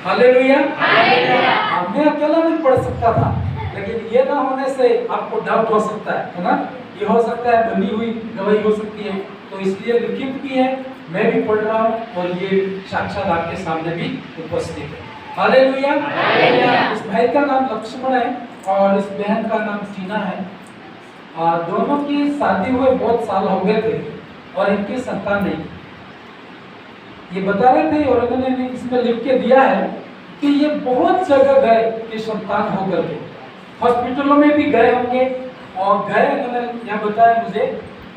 Hallelujah. मैं अकेला नहीं पढ़ सकता था, लेकिन ये ना होने से आपको डाउट हो सकता है ना? ये हो सकता है बनी हुई गवाही हो सकती है, तो इसलिए लिखित भी है, मैं भी पढ़ रहा हूँ और ये साक्षात आपके सामने भी उपस्थित है। हालेलुया। इस भाई का नाम लक्ष्मण है और इस बहन का नाम टीना है। दोनों की शादी हुए बहुत साल हो गए थे और इनकी संतान नहीं। ये बता रहे थे और इन्होंने इसमें लिख के दिया है कि ये बहुत जगह गए कि संतान हो गए, हॉस्पिटलों में भी गए होंगे और गए, इन्होंने यहाँ बताया मुझे,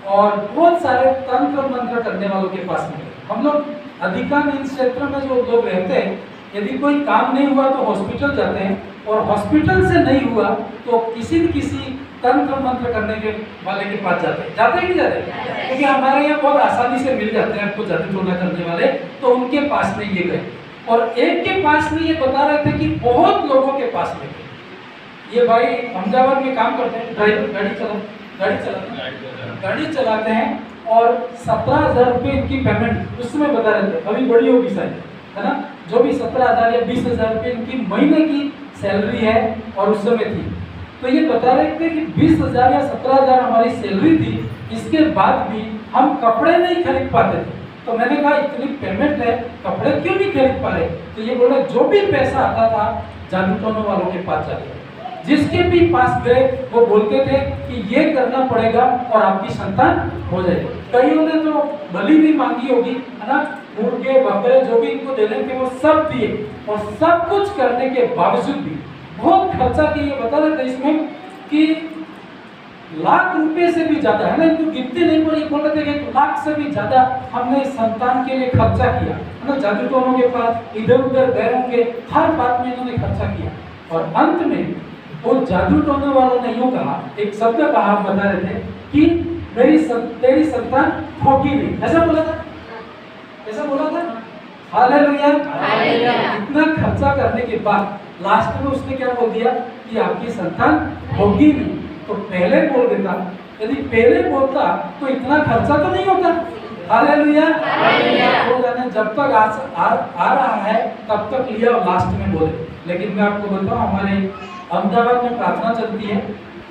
और बहुत सारे तंत्र मंत्र करने वालों के पास में। हम लोग अधिकांश इन क्षेत्र में जो लोग रहते हैं, यदि कोई काम नहीं हुआ तो हॉस्पिटल जाते हैं, और हॉस्पिटल से नहीं हुआ तो किसी न किसी तंत्र मंत्र करने के वाले के पास जाते हैं कि जाते हैं, क्योंकि हमारे यहाँ बहुत आसानी से मिल जाते हैं आपको जादू टोना करने वाले, तो उनके पास में ये गए। और एक के पास में ये बता रहे थे कि बहुत लोगों के पास में गए। ये भाई अहमदाबाद में काम करते हैं, ड्राइवर गाड़ी चलाते हैं और 17,000 रुपये इनकी पेमेंट उस समय बता रहे थे, अभी बड़ी होगी शायद, है ना? जो भी 17,000 या 20,000 रुपये इनकी महीने की सैलरी है और उस समय थी। तो ये बता रहे थे कि 20,000 या 17,000 हमारी सैलरी थी, इसके बाद भी हम कपड़े नहीं खरीद पाते थे। तो मैंने कहा इतनी पेमेंट है, कपड़े क्यों नहीं खरीद पा रहे? तो ये बोले जो भी पैसा आता था जादू टोने वालों के पास जाते, जिसके भी पास गए वो बोलते थे कि ये करना पड़ेगा और आपकी संतान हो जाएगी। कईयों ने तो बलि भी मांगी होगी, है ना? मुर्गे बकरे जो भी इनको देने थे वो सब दिए, और सब कुछ करने के बावजूद भी बहुत खर्चा किया। ये बता रहे थे इसमें कि लाख रुपए से भी ज्यादा, है ना, इनको गिनती नहीं पड़ी, बोल रहे थे कि लाख से भी ज्यादा हमने संतान के लिए खर्चा किया, है ना? जादू टोनों के पास इधर उधर गए होंगे, हर बात में इन्होंने खर्चा किया, और अंत में वो जादू टोने वालों ने यूं कहा, एक शब्द कहा, बता रहे थे कि तेरी संतान होगी नहीं, ऐसा बोला था, ऐसा बोला था। हालेलुया। इतना खर्चा करने के बाद लास्ट में उसने क्या बोल दिया कि आपकी संतान होगी नहीं। तो पहले बोल देता, यदि पहले बोलता तो इतना खर्चा तो नहीं होता। हालेलुया। वो जाने जब तक आ रहा है तब तक लिया और लास्ट में बोले। लेकिन मैं आपको बोलता हूँ, हमारे अहमदाबाद में प्रार्थना चलती है,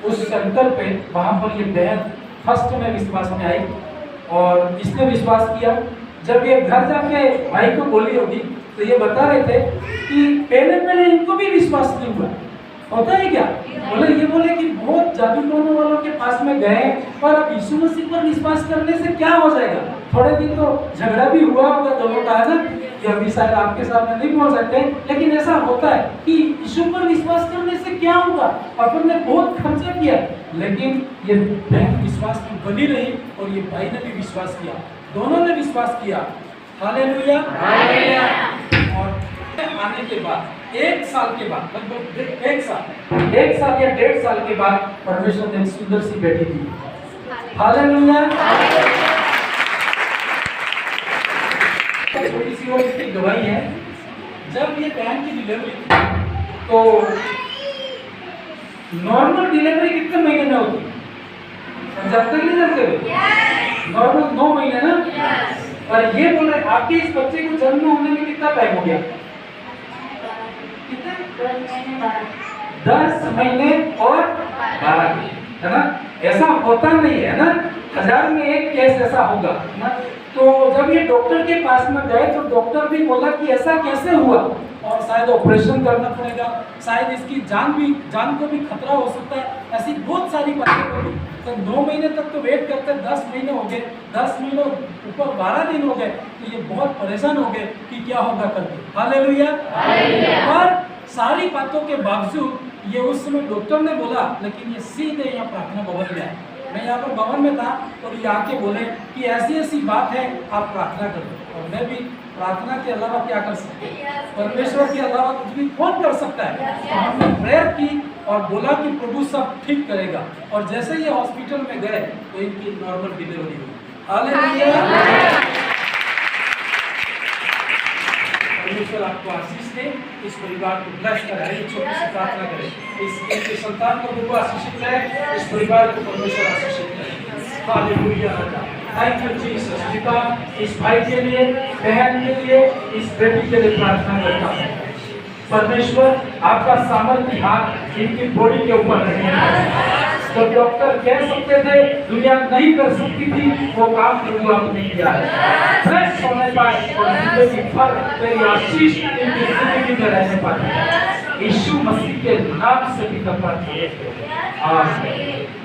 उस सेंटर पे वहाँ पर ये बहन फर्स्ट में विश्वास में आई और इसने विश्वास किया। जब ये घर जाके भाई को बोली होगी तो ये बता रहे थे कि पहले इनको भी विश्वास नहीं हुआ। होता है क्या? बोले कि बहुत जादू टोने वालों के पास में गए और अब यीशु मसीह पर विश्वास करने से क्या हो जाएगा? थोड़े दिन तो झगड़ा भी हुआ होगा दोनों का, है ना? कि अभी शायद आपके सामने नहीं बोल सकते, लेकिन ऐसा होता है कि यीशु पर विश्वास करने से क्या होगा? अपन ने बहुत खर्चा किया, लेकिन ये बहन विश्वास में बनी रही और ये भाई ने भी विश्वास किया, दोनों ने विश्वास किया। हालेलुया। और आने के बाद 1 साल के बाद, लगभग 1 साल या 1.5 साल के बाद परमेश्वर ने एक सुंदर सी बेटी दी। हालेलुया। थोड़ी सी और इसकी गवाही है। जब ये बहन की डिलीवरी तो नॉर्मल डिलीवरी कितने महीने में होती है? जानते नहीं जानते? नॉर्मल 9 महीने ना। और ये बोल रहे आपके इस बच्चे को जन्म होने में कितना टाइम हो गया? 10 महीने और 12 दिन, है ना? ऐसा होता नहीं है ना, 1000 में 1 केस ऐसा होगा ना। तो जब ये डॉक्टर के पास में गए तो डॉक्टर भी बोला कि ऐसा कैसे हुआ, और शायद ऑपरेशन करना पड़ेगा, शायद इसकी जान को भी खतरा हो सकता है, ऐसी बहुत सारी बातें बोली। तो 9 महीने तक तो वेट करते, 10 महीने हो गए, 10 महीनों ऊपर 12 दिन हो गए, तो ये बहुत परेशान हो गए कि क्या होगा करके। हालेलुया। और सारी बातों के बावजूद ये उस समय डॉक्टर ने बोला, लेकिन ये सीधे यहाँ प्रार्थना भवन में आए। मैं यहाँ पर भवन में था और ये आके बोले कि ऐसी ऐसी बात है, आप प्रार्थना करो। और मैं भी प्रार्थना के अलावा क्या कर सकते हैं? परमेश्वर के अलावा कुछ भी कौन कर सकता है? तो हमने प्रेयर की और बोला कि प्रभु सब ठीक करेगा। और जैसे ये हॉस्पिटल में गए तो इनकी नॉर्मल डिलीवरी हुई। हालेलुया। परमेश्वर आपको आशीष दे, इस परिवार को ब्लेस करे। छोटी सी प्रार्थना करें, इनके संतान को प्रभु आशीषित करे, इस परिवार को परमेश्वर आशीषित करे। हालेलुया। Thank you Jesus. पिता, इस भाई के लिए, बहन के लिए, इस बेटी के लिए प्रार्थना करता हूँ। परमेश्वर आपका सामर्थ्य हाथ इनकी बॉडी के ऊपर रखे। तो डॉक्टर कह सकते थे दुनिया नहीं कर सकती थी, वो काम प्रभु आपने किया है। फ्रेश होने पाए और जिंदगी भर तेरी आशीष इनकी जिंदगी में रहने पाए। यीशु मसीह के नाम से भी प्रार्थना। आमीन।